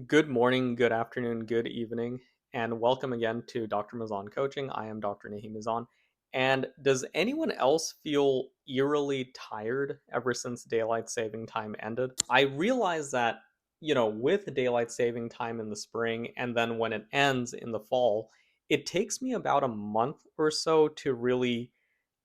Good morning, good afternoon, good evening, and welcome again to Dr. Mizan Coaching. I am Dr. Mizan. And does anyone else feel eerily tired ever since daylight saving time ended? I realize that, with daylight saving time in the spring and then when it ends in the fall, it takes me about a month or so to really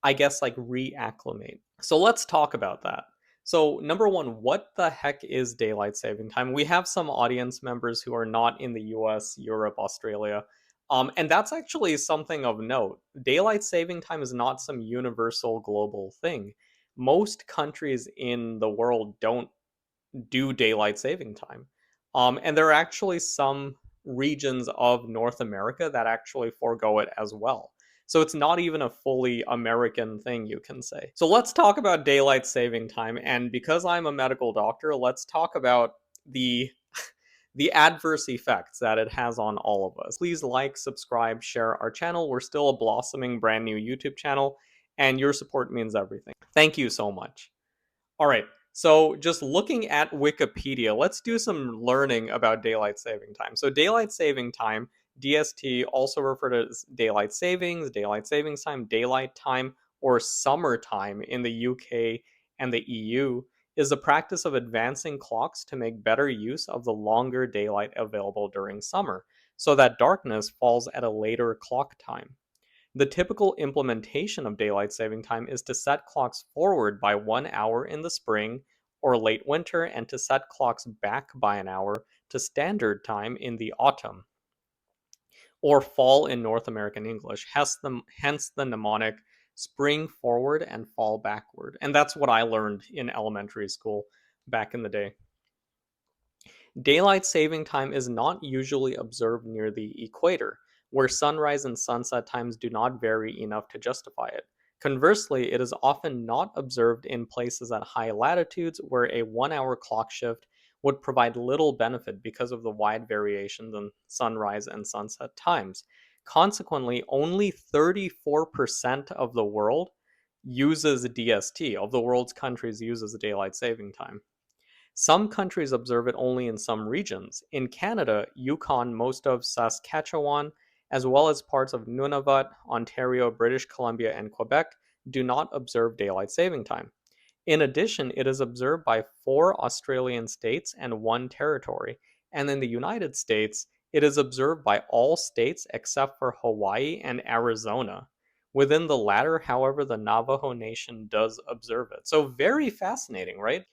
like reacclimate. So let's talk about that. So, number one, what the heck is daylight saving time? We have some audience members who are not in the US, Europe, Australia. And that's actually something of note. Daylight saving time is not some universal global thing. Most countries in the world don't do daylight saving time. And there are actually some regions of North America that actually forego it as well. So it's not even a fully American thing, you can say. So let's talk about daylight saving time. And because I'm a medical doctor, let's talk about the the adverse effects that it has on all of us. Please like, subscribe, share our channel. We're still a blossoming brand new YouTube channel, and your support means everything. Thank you so much. All right. So, just looking at Wikipedia, let's do some learning about daylight saving time. So, daylight saving time, DST, also referred to as daylight savings time, daylight time, or summertime in the UK and the EU, is the practice of advancing clocks to make better use of the longer daylight available during summer, so that darkness falls at a later clock time. The typical implementation of daylight saving time is to set clocks forward by 1 hour in the spring or late winter and to set clocks back by an hour to standard time in the autumn or fall in North American English, hence the mnemonic spring forward and fall backward. And that's what I learned in elementary school back in the day. Daylight saving time is not usually observed near the equator, where sunrise and sunset times do not vary enough to justify it. Conversely, it is often not observed in places at high latitudes where a 1 hour clock shift would provide little benefit because of the wide variations in sunrise and sunset times. Consequently, only 34% of the world uses DST, of the world's countries uses daylight saving time. Some countries observe it only in some regions. In Canada, Yukon, most of Saskatchewan, as well as parts of Nunavut, Ontario, British Columbia, and Quebec, do not observe daylight saving time. In addition, it is observed by 4 Australian states and 1 territory, and in the United States, it is observed by all states except for Hawaii and Arizona. Within the latter, however, the Navajo Nation does observe it. So, very fascinating, right?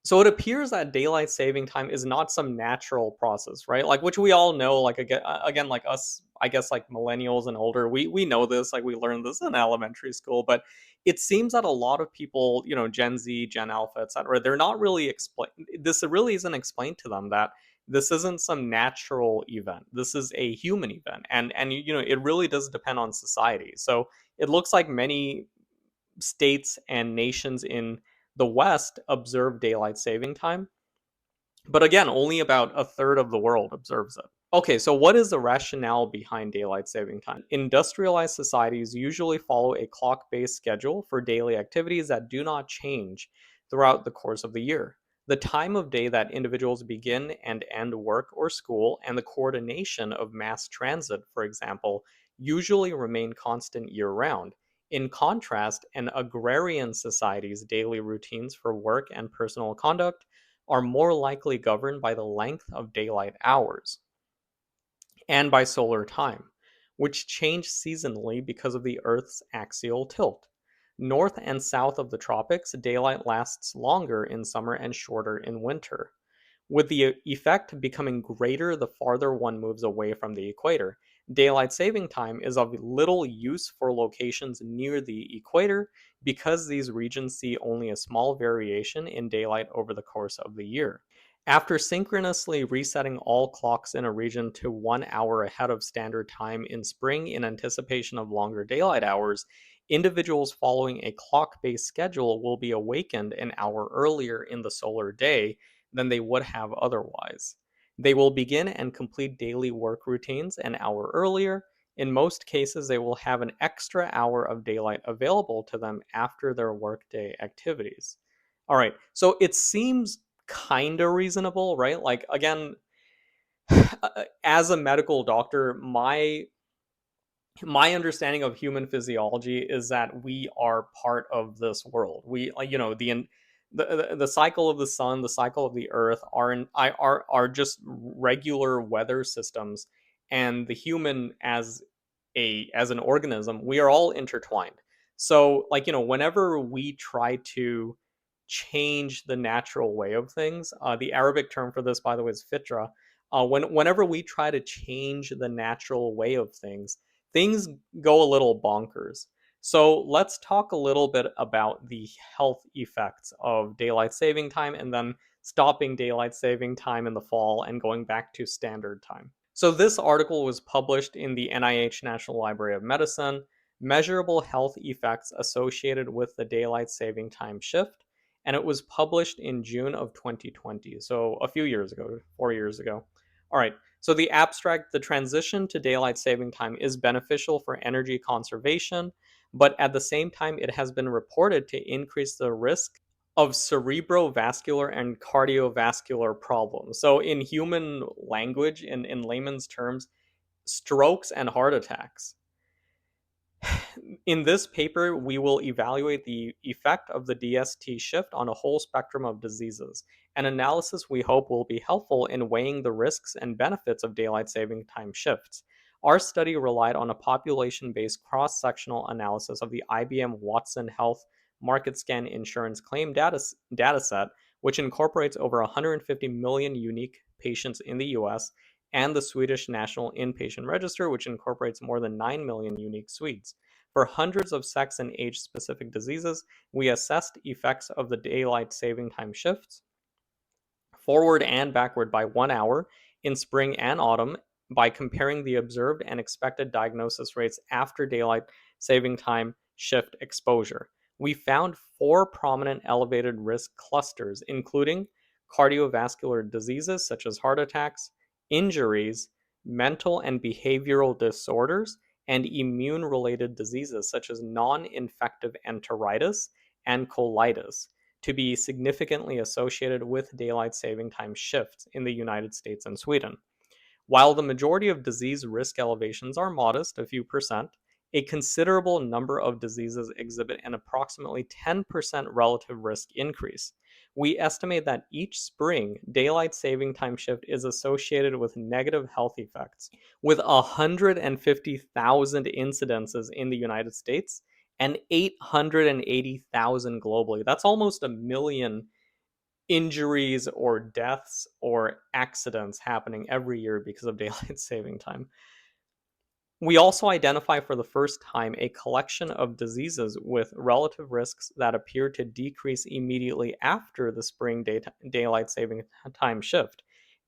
So it appears that daylight saving time is not some natural process, right? Like which we all know, like again, like us, I guess like millennials and older, we know this, like we learned this in elementary school, but it seems that a lot of people, Gen Z, Gen Alpha, etc., they're not really explain. This really isn't explained to them that this isn't some natural event. This is a human event, and it really does depend on society. So it looks like many states and nations in the West observe daylight saving time, but again, only about a third of the world observes it. Okay, so what is the rationale behind daylight saving time? Industrialized societies usually follow a clock based schedule for daily activities that do not change throughout the course of the year. The time of day that individuals begin and end work or school and the coordination of mass transit, for example, usually remain constant year round. In contrast, an agrarian society's daily routines for work and personal conduct are more likely governed by the length of daylight hours and by solar time, which change seasonally because of the Earth's axial tilt. North and south of the tropics, daylight lasts longer in summer and shorter in winter, with the effect becoming greater the farther one moves away from the equator. Daylight saving time is of little use for locations near the equator because these regions see only a small variation in daylight over the course of the year. After synchronously resetting all clocks in a region to 1 hour ahead of standard time in spring in anticipation of longer daylight hours, individuals following a clock based schedule will be awakened an hour earlier in the solar day than they would have otherwise. They will begin and complete daily work routines an hour earlier. In most cases, they will have an extra hour of daylight available to them after their workday activities. All right, so it seems kind of reasonable, right? Like, again, As a medical doctor, my understanding of human physiology is that we are part of this world. We, the cycle of the sun, the cycle of the earth are just regular weather systems, and the human as an organism, we are all intertwined. So, whenever we try to change the natural way of things, the Arabic term for this, by the way, is fitra. Whenever we try to change the natural way of things go a little bonkers. So let's talk a little bit about the health effects of daylight saving time and then stopping daylight saving time in the fall and going back to standard time. So this article was published in the NIH National Library of Medicine, Measurable Health Effects Associated with the Daylight Saving Time Shift, and it was published in June of 2020, so a few years ago, 4 years ago. All right, so the abstract, the transition to daylight saving time is beneficial for energy conservation, but at the same time, it has been reported to increase the risk of cerebrovascular and cardiovascular problems. So, in human language, in layman's terms, strokes and heart attacks. In this paper, we will evaluate the effect of the DST shift on a whole spectrum of diseases. An analysis we hope will be helpful in weighing the risks and benefits of daylight saving time shifts. Our study relied on a population based cross sectional analysis of the IBM Watson Health Market Scan Insurance Claim dataset, which incorporates over 150 million unique patients in the US, and the Swedish National Inpatient Register, which incorporates more than 9 million unique Swedes. For hundreds of sex and age specific diseases, we assessed effects of the daylight saving time shifts forward and backward by 1 hour in spring and autumn by comparing the observed and expected diagnosis rates after daylight saving time shift exposure. We found four prominent elevated risk clusters, including cardiovascular diseases such as heart attacks, injuries, mental and behavioral disorders, and immune related diseases such as non infective enteritis and colitis to be significantly associated with daylight saving time shifts in the United States and Sweden. While the majority of disease risk elevations are modest, a few percent, a considerable number of diseases exhibit an approximately 10% relative risk increase. We estimate that each spring, daylight saving time shift is associated with negative health effects, with 150,000 incidences in the United States and 880,000 globally. That's almost a million injuries or deaths or accidents happening every year because of daylight saving time. We also identify for the first time a collection of diseases with relative risks that appear to decrease immediately after the spring daylight saving time shift,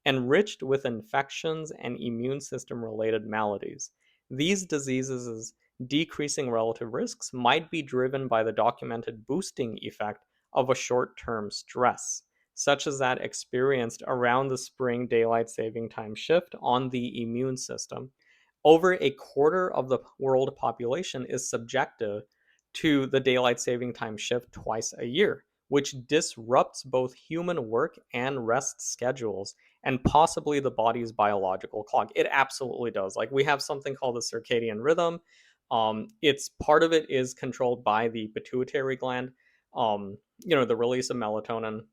enriched with infections and immune system related maladies. These diseases' decreasing relative risks might be driven by the documented boosting effect of a short term stress, such as that experienced around the spring daylight saving time shift on the immune system. Over a quarter of the world population is subjected to the daylight saving time shift twice a year, which disrupts both human work and rest schedules and possibly the body's biological clock. It absolutely does. Like, we have something called the circadian rhythm. It's part of it is controlled by the pituitary gland. The release of melatonin,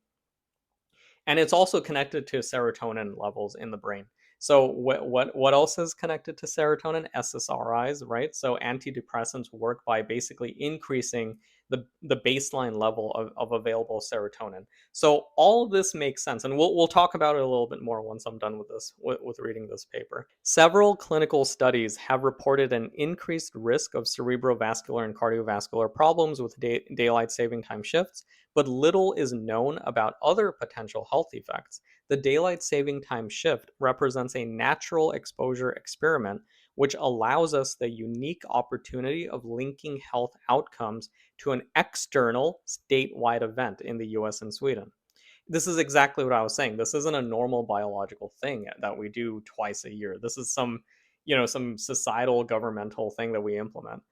and it's also connected to serotonin levels in the brain. So what else is connected to serotonin? SSRIs, right? So antidepressants work by basically increasing the baseline level of available serotonin. So all of this makes sense, and we'll talk about it a little bit more once I'm done with this with reading this paper. Several clinical studies have reported an increased risk of cerebrovascular and cardiovascular problems with daylight saving time shifts, but little is known about other potential health effects. The daylight saving time shift represents a natural exposure experiment which allows us the unique opportunity of linking health outcomes to an external statewide event in the US and Sweden. This is exactly what I was saying. This isn't a normal biological thing that we do twice a year. This is some societal governmental thing that we implement.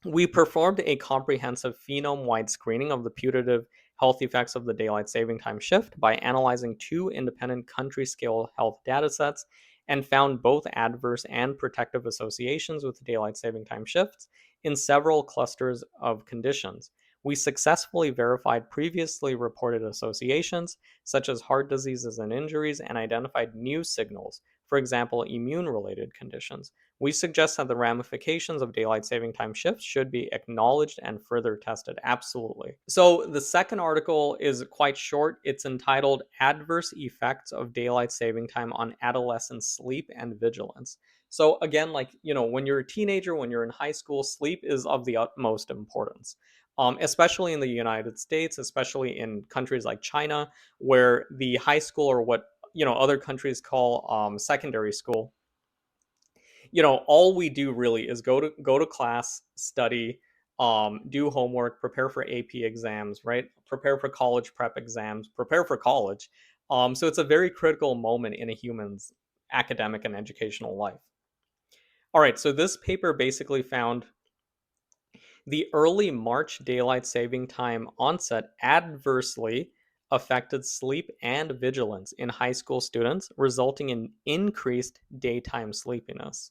We performed a comprehensive phenome-wide screening of the putative health effects of the daylight saving time shift by analyzing two independent country scale health datasets and found both adverse and protective associations with daylight saving time shifts in several clusters of conditions. We successfully verified previously reported associations, such as heart diseases and injuries, and identified new signals, for example, immune related conditions. We suggest that the ramifications of daylight saving time shifts should be acknowledged and further tested. Absolutely. So, the second article is quite short. It's entitled Adverse Effects of Daylight Saving Time on Adolescent Sleep and Vigilance. So, again, like, when you're a teenager, when you're in high school, sleep is of the utmost importance. Especially in the United States, especially in countries like China, where the high school, or what other countries call secondary school, all we do really is go to class, study, do homework, prepare for AP exams, right? Prepare for college prep exams, prepare for college. So it's a very critical moment in a human's academic and educational life. All right, so this paper basically found the early March daylight saving time onset adversely affected sleep and vigilance in high school students, resulting in increased daytime sleepiness.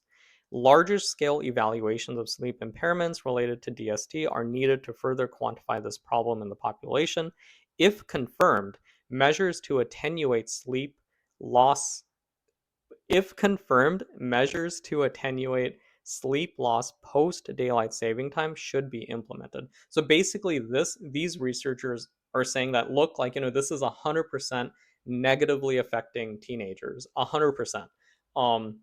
Larger scale evaluations of sleep impairments related to DST are needed to further quantify this problem in the population. If confirmed, measures to attenuate sleep loss if confirmed, measures to attenuate sleep loss post daylight saving time should be implemented. So basically these researchers are saying that, look, like, this is 100% negatively affecting teenagers, 100%. Um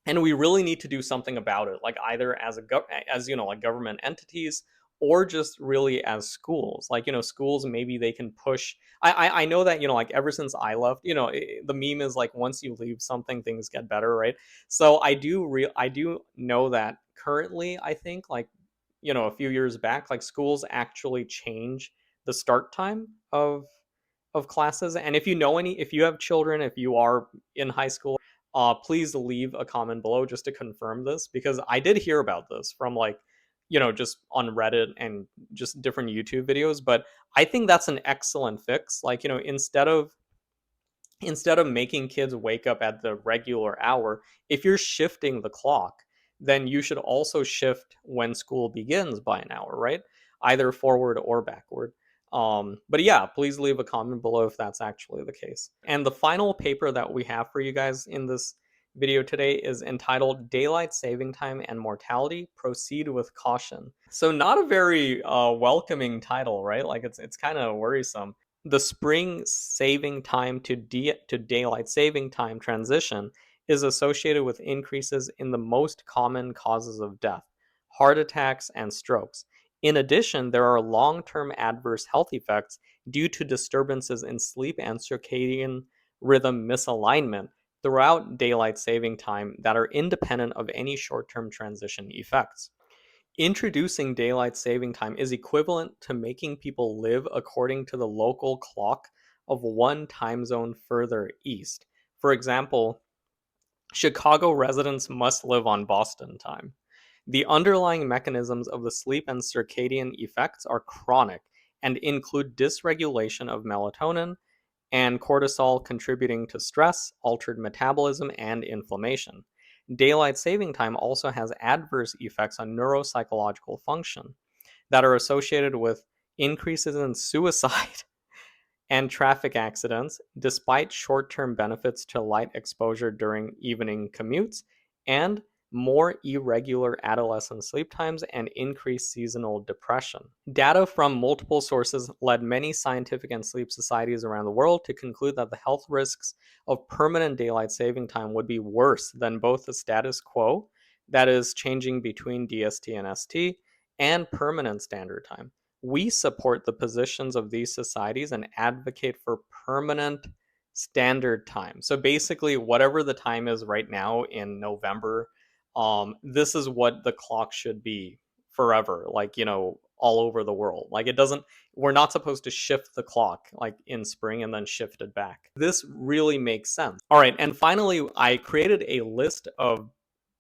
and we really need to do something about it, like either as like government entities, or just really as schools. Like, schools, maybe they can push. I know that, like, ever since I left, the meme is like, once you leave something, things get better, right? So I do know that currently, I think, like, a few years back, like, schools actually change the start time of classes. And if you have children, if you are in high school, please leave a comment below just to confirm this, because I did hear about this from, like, just on Reddit and just different YouTube videos. But I think that's an excellent fix. Like, instead of making kids wake up at the regular hour, if you're shifting the clock, then you should also shift when school begins by an hour, right? Either forward or backward. But yeah, please leave a comment below if that's actually the case. And the final paper that we have for you guys in this video today is entitled Daylight Saving Time and Mortality, Proceed with Caution. So not a very welcoming title, right? Like, it's kind of worrisome. The spring saving time to daylight saving time transition is associated with increases in the most common causes of death, heart attacks, and strokes. In addition, there are long-term adverse health effects due to disturbances in sleep and circadian rhythm misalignment throughout daylight saving time that are independent of any short-term transition effects. Introducing daylight saving time is equivalent to making people live according to the local clock of one time zone further east. For example, Chicago residents must live on Boston time. The underlying mechanisms of the sleep and circadian effects are chronic and include dysregulation of melatonin and cortisol, contributing to stress, altered metabolism, and inflammation. Daylight saving time also has adverse effects on neuropsychological function that are associated with increases in suicide and traffic accidents, despite short term benefits to light exposure during evening commutes, and more irregular adolescent sleep times and increased seasonal depression. Data from multiple sources led many scientific and sleep societies around the world to conclude that the health risks of permanent daylight saving time would be worse than both the status quo, that is, changing between DST and ST, and permanent standard time. We support the positions of these societies and advocate for permanent standard time. So basically, whatever the time is right now in November, this is what the clock should be forever, like, all over the world. Like, we're not supposed to shift the clock like in spring and then shift it back. This really makes sense. All right, and finally, I created a list of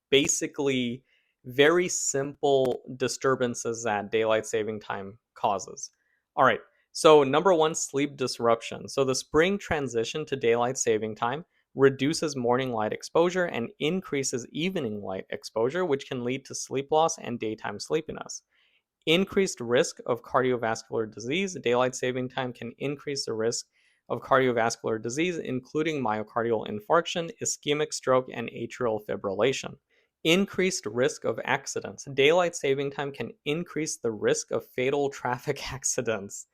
basically very simple disturbances that daylight saving time causes. All right, So, number one, sleep disruption. So, the spring transition to daylight saving time reduces morning light exposure and increases evening light exposure, which can lead to sleep loss and daytime sleepiness. Increased risk of cardiovascular disease. Daylight saving time can increase the risk of cardiovascular disease, including myocardial infarction, ischemic stroke, and atrial fibrillation. Increased risk of accidents. Daylight saving time can increase the risk of fatal traffic accidents,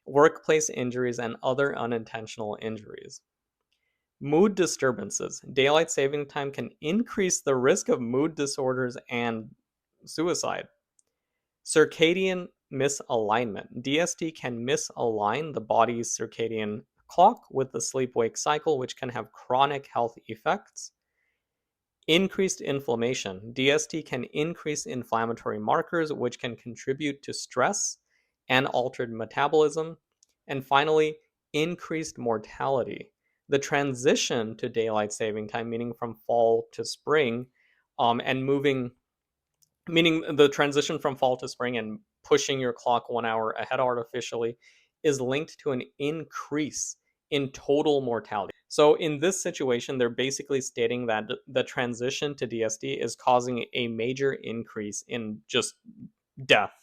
workplace injuries, and other unintentional injuries. Mood disturbances. Daylight saving time can increase the risk of mood disorders and suicide. Circadian misalignment. DST can misalign the body's circadian clock with the sleep wake cycle, which can have chronic health effects. Increased inflammation. DST can increase inflammatory markers, which can contribute to stress and altered metabolism. And finally, increased mortality. The transition to daylight saving time, meaning from fall to spring, and meaning the transition from fall to spring and pushing your clock 1 hour ahead artificially, is linked to an increase in total mortality. So in this situation, they're basically stating that the transition to DST is causing a major increase in just death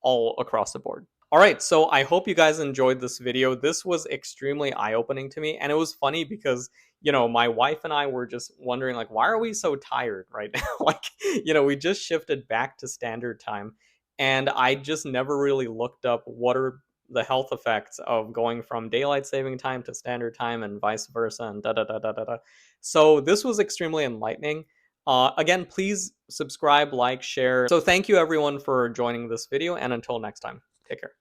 all across the board. All right, so I hope you guys enjoyed this video. This was extremely eye-opening to me, and it was funny because, my wife and I were just wondering, like, why are we so tired right now? Like, we just shifted back to standard time, and I just never really looked up what are the health effects of going from daylight saving time to standard time and vice versa and da da da da da da. So this was extremely enlightening. Again, please subscribe, like, share. So thank you everyone for joining this video, and until next time, take care.